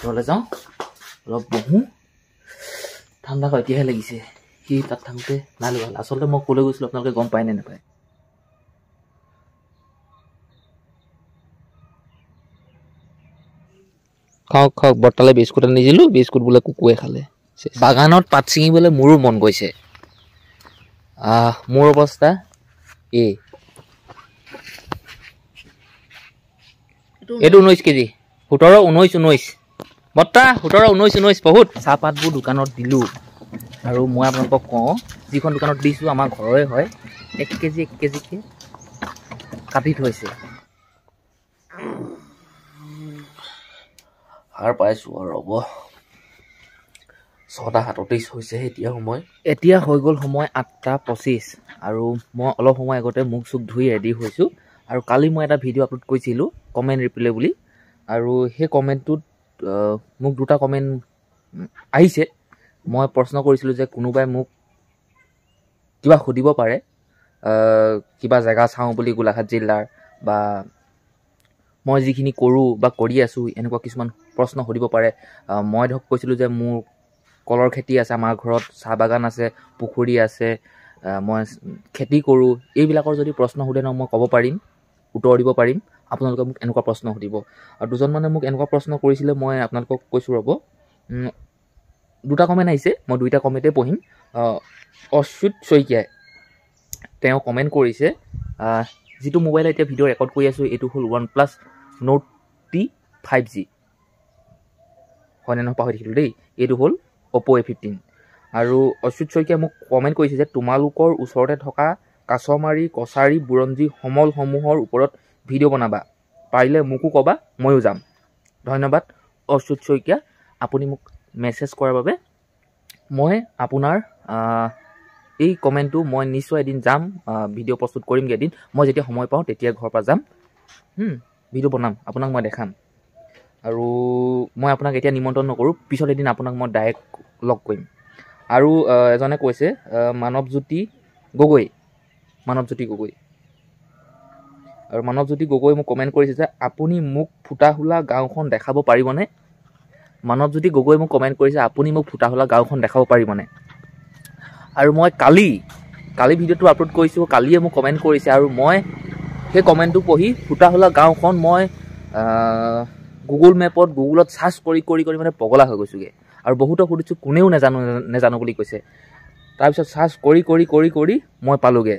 ঘৰলৈ যাওঁ অলপ বহোঁ ঠাণ্ডা হয় এতিয়াহে লাগিছে সি তাত থাকোঁতে নাই লগা আচলতে মই ক'লৈ গৈছিলোঁ আপোনালোকে গম পায় নে নাপায় খাওক খাওক বৰ্তালে বিস্কুট আনি দিলোঁ বিস্কুট বোলে কুকুৰে খালে বাগানত পাত ছিঙিবলৈ মোৰো মন গৈছে মোৰ অৱস্থা এইটো 19 কেজি 17 19 বৰ্তা 17 19 বহুত চাহপাতবোৰ দোকানত দিলোঁ আৰু মই আপোনালোকক কওঁ যিখন দোকানত দিছোঁ আমাৰ ঘৰৰে হয় 1 কেজিকৈ কাটি থৈছে সাৰ পাইছোঁ আৰু ৰ'ব 6:37 হৈছেহে এতিয়া হৈ গ'ল সময় 8:25 আৰু মই অলপ সময় আগতে মুখ চুখ ধুই ৰেডি হৈছোঁ আৰু কালি মই এটা ভিডিঅ' আপলোড কৰিছিলোঁ কমেণ্ট ৰিপ্লাই বুলি আৰু সেই কমেণ্টটোত মোক দুটা কমেণ্ট আহিছে মই প্ৰশ্ন কৰিছিলোঁ যে কোনোবাই মোক কিবা সুধিব পাৰে কিবা জেগা চাওঁ বুলি গোলাঘাট জিলাৰ বা মই যিখিনি কৰোঁ বা কৰি আছোঁ এনেকুৱা কিছুমান প্ৰশ্ন সুধিব পাৰে মই ধৰক কৈছিলোঁ যে মোৰ কলৰ খেতি আছে আমাৰ ঘৰত চাহ বাগান আছে পুখুৰী আছে মই খেতি কৰোঁ এইবিলাকৰ যদি প্ৰশ্ন সোধে ন মই ক'ব পাৰিম উত্তৰ দিব পাৰিম আপোনালোকে মোক এনেকুৱা প্ৰশ্ন সুধিব আৰু দুজন মানে মোক এনেকুৱা প্ৰশ্ন কৰিছিলে মই আপোনালোকক কৈছোঁ ৰ'ব দুটা কমেণ্ট আহিছে মই দুইটা কমেণ্টেই পঢ়িম অচ্যুত শইকীয়াই তেওঁ কমেণ্ট কৰিছে যিটো মোবাইলে এতিয়া ভিডিঅ' ৰেকৰ্ড কৰি আছোঁ এইটো হ'ল OnePlus Nord T 5G হয়নে নহয় পাহৰি থাকিলোঁ দেই এইটো হ'ল Oppo A15 আৰু অচ্যুত শইকীয়াই মোক কমেণ্ট কৰিছে যে তোমালোকৰ ওচৰতে থকা কাছমাৰী কছাৰী বুৰঞ্জী সমলসমূহৰ ওপৰত ভিডিঅ' বনাবা পাৰিলে মোকো ক'বা ময়ো যাম ধন্যবাদ অচ্যুত শইকীয়া আপুনি মোক মেছেজ কৰাৰ বাবে মই আপোনাৰ এই কমেণ্টটো মই নিশ্চয় এদিন যাম ভিডিঅ' প্ৰস্তুত কৰিমগৈ এদিন মই যেতিয়া সময় পাওঁ তেতিয়া ঘৰৰ পৰা যাম ভিডিঅ' বনাম আপোনাক মই দেখাম আৰু মই আপোনাক এতিয়া নিমন্ত্ৰণ নকৰোঁ পিছত এদিন আপোনাক মই ডাইৰেক্ট লগ কৰিম আৰু এজনে কৈছে মানৱজ্যোতি গগৈ আৰু মানৱজ্যোতি গগৈ মোক কমেণ্ট কৰিছে যে আপুনি মোক ফুটাহুলা গাঁওখন দেখাব পাৰিবনে মানৱজ্যোতি গগৈ মোক কমেণ্ট কৰিছে আপুনি মোক ফুটাহুলা গাঁওখন দেখাব পাৰিবনে আৰু মই কালি ভিডিঅ'টো আপলোড কৰিছোঁ কালিয়ে মোক কমেণ্ট কৰিছে আৰু মই সেই কমেণ্টটো পঢ়ি ফুটাহুলা গাঁওখন মই গুগলত চাৰ্চ কৰি মানে পগলা হৈ গৈছোঁগৈ আৰু বহুতক সুধিছোঁ কোনেও নেজানো বুলি কৈছে তাৰপিছত চাৰ্চ কৰি মই পালোঁগৈ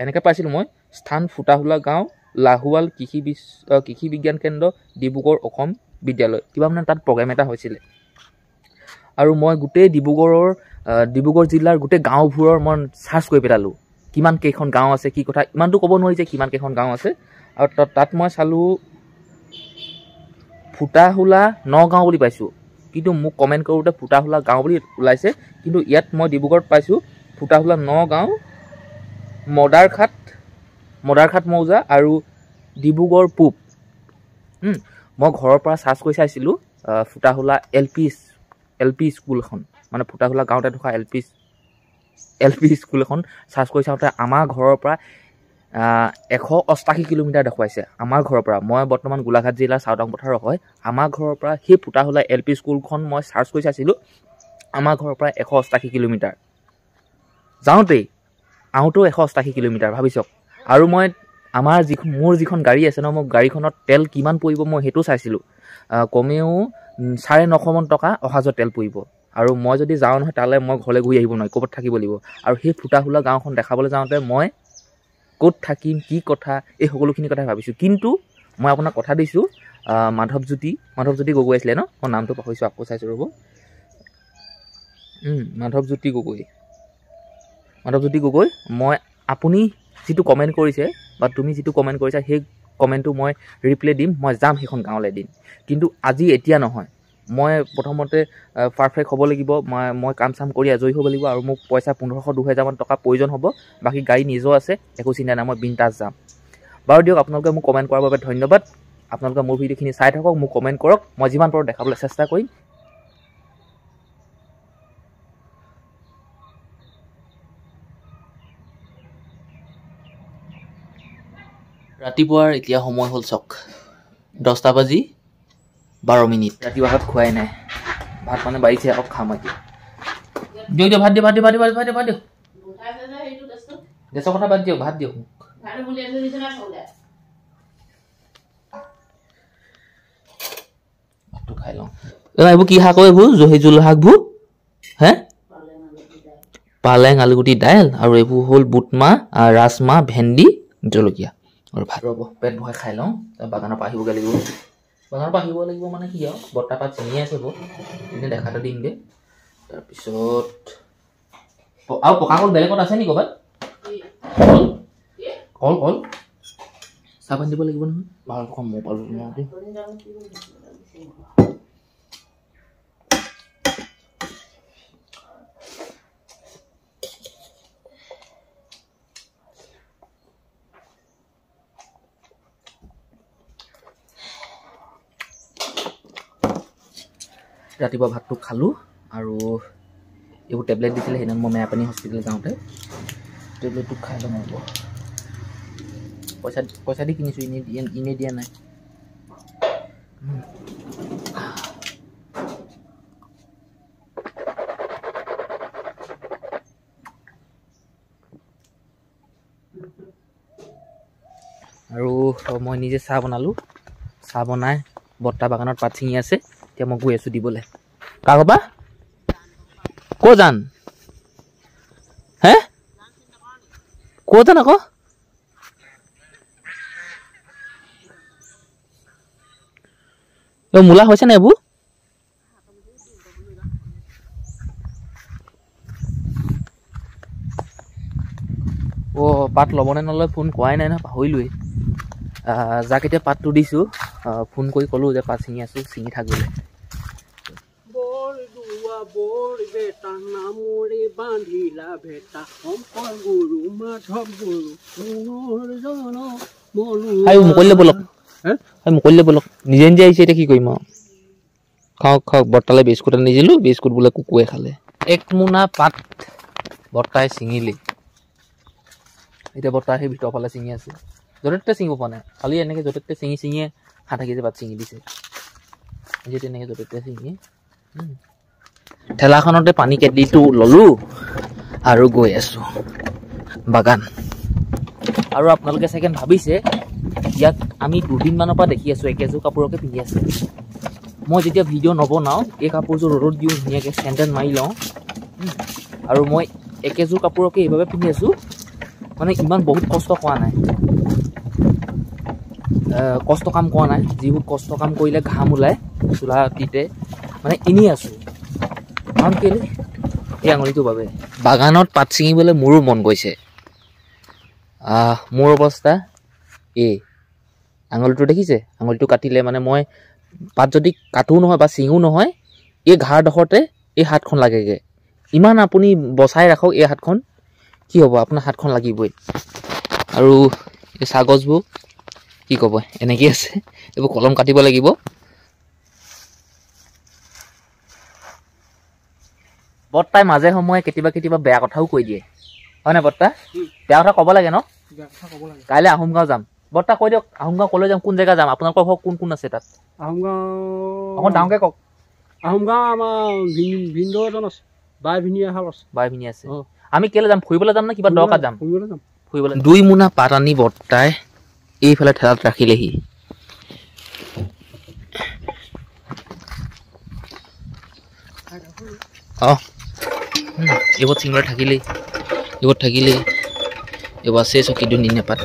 এনেকৈ পাইছিলোঁ মই স্থান ফুটাহুলা গাঁও লাহোৱাল কৃষি বিজ্ঞান কেন্দ্ৰ ডিব্ৰুগড় অসম বিদ্যালয় কিবা মানে তাত প্ৰগ্ৰেম এটা হৈছিলে আৰু মই গোটেই ডিব্ৰুগড় জিলাৰ গোটেই গাঁওবোৰৰ মই চাৰ্চ কৰি পেলালোঁ কিমান কেইখন গাঁও আছে কি কথা ইমানটো ক'ব নোৱাৰি যে কিমান কেইখন গাঁও আছে আৰু তাত মই চালোঁ ফুটাহুলা নগাঁও বুলি পাইছোঁ কিন্তু মোক কমেণ্ট কৰোঁতে ফুটাহুলা গাঁও বুলি ওলাইছে কিন্তু ইয়াত মই ডিব্ৰুগড়ত পাইছোঁ ফুটাহুলা নগাঁও মদাৰখাট মৌজা আৰু ডিব্ৰুগড় পূব মই ঘৰৰ পৰা চাৰ্চ কৰি চাইছিলোঁ ফুটাহুলা এল পি স্কুল এখন মানে ফুটাহুলা গাঁৱতে থকা এল পি স্কুল এখন চাৰ্চ কৰি চাওঁতে আমাৰ ঘৰৰ পৰা 188 কিলোমিটাৰ দেখুৱাইছে আমাৰ ঘৰৰ পৰা মই বৰ্তমান গোলাঘাট জিলাৰ চাউদাং পথাৰৰ হয় আমাৰ ঘৰৰ পৰা সেই ফুটাহুলা এল পি স্কুলখন মই চাৰ্চ কৰি চাইছিলোঁ আমাৰ ঘৰৰ পৰা 188 কিলোমিটাৰ যাওঁতেও 188 কিলোমিটাৰ ভাবি চাওক আৰু মই মোৰ যিখন গাড়ী আছে ন মোৰ গাড়ীখনত তেল কিমান পৰিব মই সেইটো চাইছিলোঁ কমেও 950 মান টকা অহা যোৱা তেল পৰিব আৰু মই যদি যাওঁ নহয় তালৈ মই ঘৰলৈ ঘূৰি আহিব নোৱাৰিম ক'ৰবাত থাকিব লাগিব আৰু সেই ফুটাহুলা গাঁওখন দেখাবলৈ যাওঁতে মই ক'ত থাকিম কি কথা এই সকলোখিনি কথাই ভাবিছোঁ কিন্তু মই আপোনাক কথা দিছোঁ মাধৱজ্যোতি গগৈ আছিলে ন মই নামটো পাহৰিছোঁ আকৌ চাইছোঁ ৰ'ব মাধৱজ্যোতি গগৈ মই আপুনি যিটো কমেণ্ট কৰিছে বা তুমি যিটো কমেণ্ট কৰিছা সেই কমেণ্টটো মই ৰিপ্লাই দিম মই যাম সেইখন গাঁৱলৈ দিম কিন্তু এতিয়া নহয় মই প্ৰথমতে পাৰফেক্ট হ'ব লাগিব মই কাম চাম কৰি আজৰি হ'ব লাগিব আৰু মোক পইচা 1500-2000 মান টকা প্ৰয়োজন হ'ব বাকী গাড়ী নিজৰ আছে একো চিন্তা নাই মই বিন্দাছ যাম বাৰু দিয়ক আপোনালোকে মোক কমেণ্ট কৰাৰ বাবে ধন্যবাদ আপোনালোকে মোৰ ভিডিঅ'খিনি চাই থাকক মোক কমেণ্ট কৰক মই যিমান পাৰোঁ দেখাবলৈ চেষ্টা কৰিম ৰাতিপুৱাৰ এতিয়া সময় হ'ল চাওক 10টা বাজি 12 মিনিট ৰাতিপুৱা ভাত খোৱাই নাই ভাত মানে বাঢ়িছে আকৌ খাম এতিয়া দিয়ক ভাত দিয়ক গেছৰ কথা বাদ দিয়ক ভাত দিয়ক ভাতটো খাই লওঁ এইবোৰ কি শাক এইবোৰ জোল শাকবোৰ হে পালেং আলুগুটি দাইল আৰু এইবোৰ হ'ল বুটমাহ ৰাজমাহ ভেন্দি জলকীয়া আৰু ভাত ৰ'ব পেট ভৰাই খাই লওঁ বাগানৰ পৰা আহিবগৈ লাগিব বাগানৰ পৰা আহিব লাগিব মানে কি আৰু বৰ্তা পাত চিঙি আছে ব এনে দেখাটো দিমগৈ তাৰপিছত আৰু পকা কল বেলেগত আছে নি ক'ৰবাত কল কল চাহপাত দিব লাগিব নহয় ভাল কম মোবাইল ৰাতিপুৱা ভাতটো খালোঁ আৰু এইবোৰ টেবলেট দিছিলে সেইদিনা মই মেৰাপানী হস্পিটেল যাওঁতে টেবলেটটো খাই ল'ম হ'ব পইচা দি কিনিছোঁ এনেই দিয়া নাই আৰু মই নিজে চাহ বনালোঁ চাহ বনাই বৰ্তা বাগানত পাত ছিঙি আছে এতিয়া মই গৈ আছোঁ দিবলৈ কাক বা ক'ত যান হে ক'ত যান আকৌ মূলা হৈছে নে এইবোৰ পাত ল'বনে নলয় ফোন কৰাই নাই নহয় পাহৰিলোৱেই যাক এতিয়া পাতটো দিছোঁ ফোন কৰি ক'লোঁ যে পাত ছিঙি আছোঁ ছিঙি থাকোঁ মুকলিলে বলক মুকলিলে বলক নিজে নিজে আহিছে এতিয়া কি কৰিম আৰু খাওক খাওক বৰ্তালে বিস্কুট আনিছিলোঁ বিস্কুট বোলে কুকুৰে খালে 1 মোনা পাত বৰ্তাই ছিঙিলি এতিয়া বৰ্তা সেই ভিতৰৰ ফালে ছিঙি আছে য'তে ত'তে ছিঙিব পৰা নাই খালি এনেকৈ য'তে ত'তে ছিঙিয়ে হাত কেজি পাত ছিঙি দিছে যিহেতু এনেকৈ য'তে ত'তে ছিঙি ঠেলাখনতে পানী কেটলিটো ল'লোঁ আৰু গৈ আছোঁ বাগান আৰু আপোনালোকে চাগে ভাবিছে ইয়াক আমি দুদিনমানৰ পৰা দেখি আছোঁ একেযোৰ কাপোৰকে পিন্ধি আছে মই যেতিয়া ভিডিঅ' নবনাওঁ এই কাপোৰযোৰ ৰ'দত দিওঁ ধুনীয়াকৈ চেণ্ডেল মাৰি লওঁ আৰু মই একেযোৰ কাপোৰকে এইভাৱে পিন্ধি আছোঁ মানে ইমান বহুত কষ্ট কৰা নাই কষ্ট কাম কৰা নাই যিবোৰ কষ্ট কাম কৰিলে ঘাম ওলায় চোলা তিতে মানে এনেই আছোঁ কাৰণ কেলৈ এই আঙুলিটোৰ বাবে বাগানত পাত ছিঙিবলৈ মোৰো মন গৈছে মোৰ অৱস্থা এই আঙুলিটো দেখিছে আঙুলিটো কাটিলে মানে মই পাত যদি কাটোও নহয় বা ছিঙো নহয় এই ঘাঁৰডোখৰতে এই হাতখন লাগেগৈ ইমান আপুনি বচাই ৰাখক এই হাতখন কি হ'ব আপোনাৰ হাতখন লাগিবই আৰু এই চাগজবোৰ কি ক'ব এনেকৈ আছে এইবোৰ কলম কাটিব লাগিব বৰ্তাই মাজে সময়ে কেতিয়াবা বেয়া কথাও কৈ দিয়ে হয় নাই বৰ্তা বেয়া কথা ক'ব লাগে ন কাইলৈ আহোম গাঁও যাম বৰ্তা কৈ দিয়ক আহোম গাঁও ক'লৈ যাম কোন জেগা যাম আপোনালোকৰ ঘৰ কোন কোন আছে তাত আহোম গাঁও অকণ ডাঙৰকৈ কওক আহোম গাঁও আমাৰ ভিনদেউ এজন আছে বাই ভিনি আছে আমি কেলৈ যাম ফুৰিবলৈ যাম নে কিবা দৰকাৰ যাম ফুৰিবলৈ 2 মোনা পাত আনি বৰ্তাই এইফালে ঠেলাত ৰাখিলেহি এইবোৰ চিঙৰা থাকিলেই এইবোৰ আছে চকী দুনিয়া পাত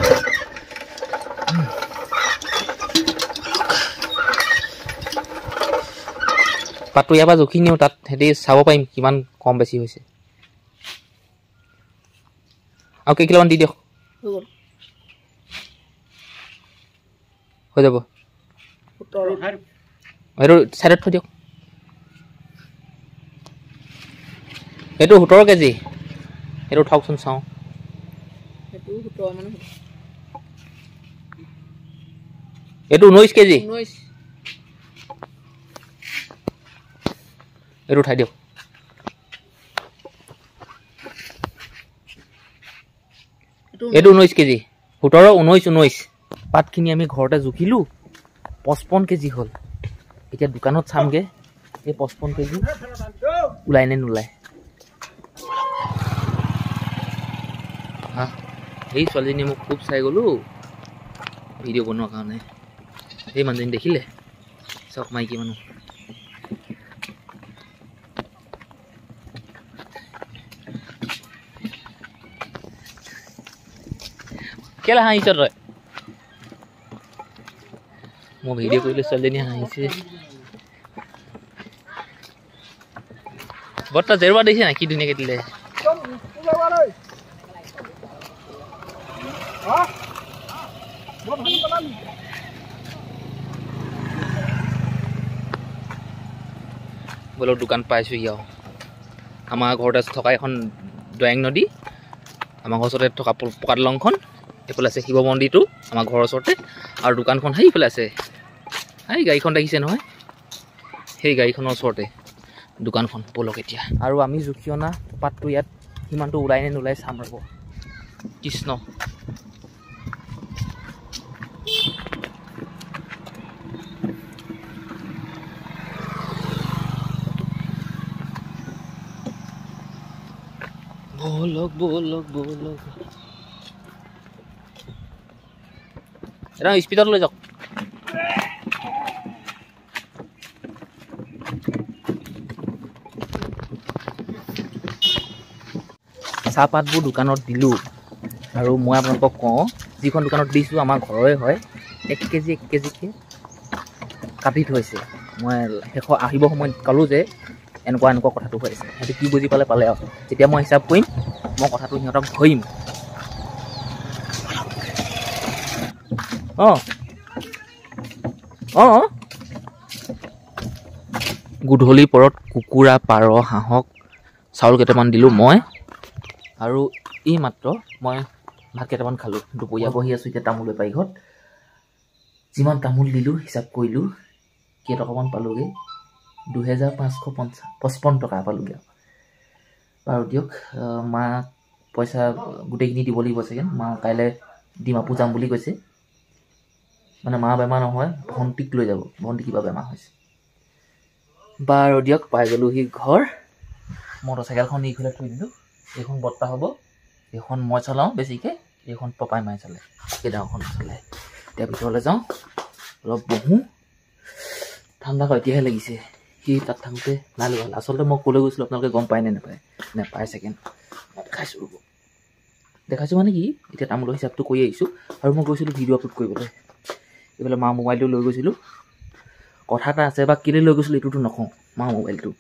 পাতটো ইয়াৰ পৰা জুখি নিওঁ তাত সিহঁতি চাব পাৰিম কিমান কম বেছি হৈছে আৰু কেইকিলোমান দি দিয়ক হৈ যাব এইটো চাইডত থৈ দিয়ক এইটো 17 কেজি এইটো উঠাওকচোন চাওঁ এইটো 19 কেজি এইটো উঠাই দিয়ক এইটো 19 কেজি 17 19 পাতখিনি আমি ঘৰতে জুখিলোঁ 55 কেজি হ'ল এতিয়া দোকানত চামগৈ এই 55 কেজি ওলাই নে নোলায়। সেই ছোৱালীজনী মোক খুব চাই গ'লোঁ ভিডিঅ' বনোৱাৰ কাৰণে। সেই মানুহজনী দেখিলে চক মাইকী মানুহ। কেলে হাঁহিছ তই? মই ভিডিঅ' কৰিলে ছোৱালীজনী হাঁহিছে। বৰ্তা জেৰুৱা দেখিছে নাই কি ধুনীয়াকৈ দিলে। বোলো দোকান পাইছোঁহি আৰু আমাৰ ঘৰতে থকা এখন দৈয়াং নদী, আমাৰ ঘৰৰ ওচৰতে থকা পকা দলংখন, এইফালে আছে শিৱ মন্দিৰটো আমাৰ ঘৰৰ ওচৰতে, আৰু দোকানখন সেইফালে আছে। এই গাড়ীখন দেখিছে নহয়, সেই গাড়ীখনৰ ওচৰতে দোকানখন। ব'লক এতিয়া। আৰু আমি জুখি অনা পাতটো ইয়াত সিমানটো ওলাই নে নোলাই চাম ৰ'ব। কৃষ্ণ ব'লক ব'লক ব'লক। এটা স্পীডত লৈ যাওক। চাহপাতবোৰ দোকানত দিলোঁ, আৰু মই আপোনালোকক কওঁ যিখন দোকানত দিছোঁ আমাৰ ঘৰৰে হয়। 1 কেজিকৈ কাটি থৈছে। মই শেষত আহিব সময়ত ক'লোঁ যে এনেকুৱা কথাটো হৈ আছে। সিহঁতে কি বুজি পালে আৰু যেতিয়া মই হিচাপ কৰিম মই কথাটো সিহঁতক ধৰিম। গধূলি পৰত কুকুৰা পাৰ হাঁহক চাউল কেইটামান দিলোঁ মই, আৰু এই মাত্ৰ মই ভাত কেইটামান খালোঁ। দুপৰীয়া বহি আছোঁ এতিয়া তামোল বেপাৰী ঘৰত। যিমান তামোল দিলোঁ হিচাপ কৰিলোঁ কেইটকামান পালোঁগৈ, 2555 টকা পালোঁগৈ। বাৰু দিয়ক, মাক পইচা গোটেইখিনি দিব লাগিব চাগে। মা কাইলৈ ডিমাপুৰ যাম বুলি কৈছে। মানে মা বেমাৰ নহয়, ভণ্টিক লৈ যাব। ভণ্টি কিবা বেমাৰ হৈছে। বাৰু দিয়ক, পাই গ'লোহি ঘৰ। মটৰচাইকেলখন এইফালে থৈ দিলোঁ। এইখন বৰ্তা হ'ব, এইখন মই চলাওঁ বেছিকৈ, এইখন পপাই মায়ে চলায়, কেইডালখন চলায়। এতিয়া ভিতৰলৈ যাওঁ, অলপ বহোঁ। ঠাণ্ডা হয় এতিয়াহে লাগিছে। সি তাত থাকোঁতে ভাল হ'ল। আচলতে মই ক'লৈ গৈছিলোঁ আপোনালোকে গম পায় নে নাপায়? নাপায় চাগে। দেখাইছোঁ ৰ'ব। দেখাইছোঁ মানে কি, এতিয়া তামোলৰ হিচাপটো কৰি আহিছোঁ, আৰু মই গৈছিলোঁ ভিডিঅ' আপলোড কৰিবলৈ। এইফালে মাৰ মোবাইলটো লৈ গৈছিলোঁ। কথা এটা আছে, বা কেলৈ লৈ গৈছিলোঁ এইটোতো নকওঁ, মাৰ মোবাইলটো।